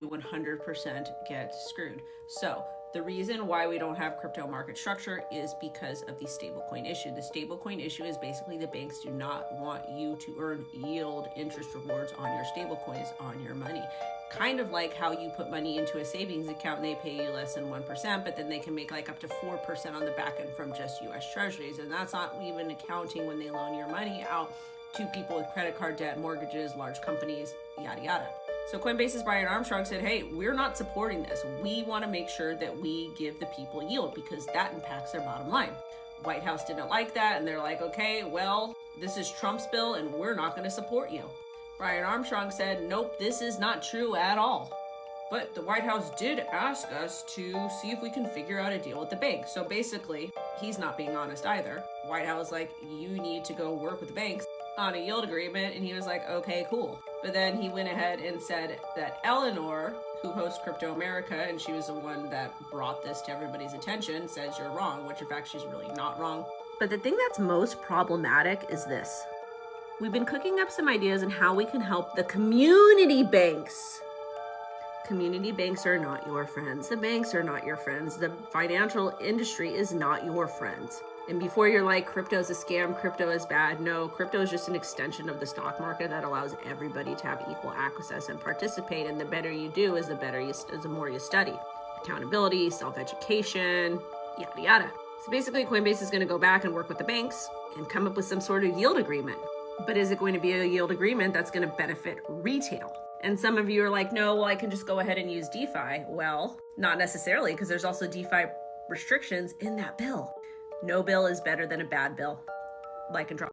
100% get screwed. So the reason why we don't have crypto market structure is because of the stablecoin issue. The stablecoin issue is basically the banks do not want you to earn yield interest rewards on your stablecoins, on your money. Kind of like how you put money into a savings account and they pay you less than 1%, but then they can make like up to 4% on the back end from just US treasuries. And that's not even accounting when they loan your money out to people with credit card debt, mortgages, large companies, yada, yada. So Coinbase's Brian Armstrong said, hey, we're not supporting this. We want to make sure that we give the people yield because that impacts their bottom line. White House didn't like that, and they're like, okay, well, this is Trump's bill, and we're not going to support you. Brian Armstrong said, nope, this is not true at all. But the White House did ask us to see if we can figure out a deal with the bank. So basically, he's not being honest either. White House like, you need to go work with the banks on a yield agreement, and he was like, okay, cool. But then he went ahead and said that Eleanor, who hosts Crypto America, and she was the one that brought this to everybody's attention, says you're wrong, which in fact she's really not wrong. But the thing that's most problematic is this. We've been cooking up some ideas on how we can help the community banks. Community banks are not your friends. The banks are not your friends. The financial industry is not your friends. And before you're like, crypto is a scam, crypto is bad. No, crypto is just an extension of the stock market that allows everybody to have equal access and participate. And the better you do is the more you study. Accountability, self-education, yada, yada. So basically Coinbase is going to go back and work with the banks and come up with some sort of yield agreement. But is it going to be a yield agreement that's going to benefit retail? And some of you are like, no, well, I can just go ahead and use DeFi. Well, not necessarily, because there's also DeFi restrictions in that bill. No bill is better than a bad bill. Like and drop.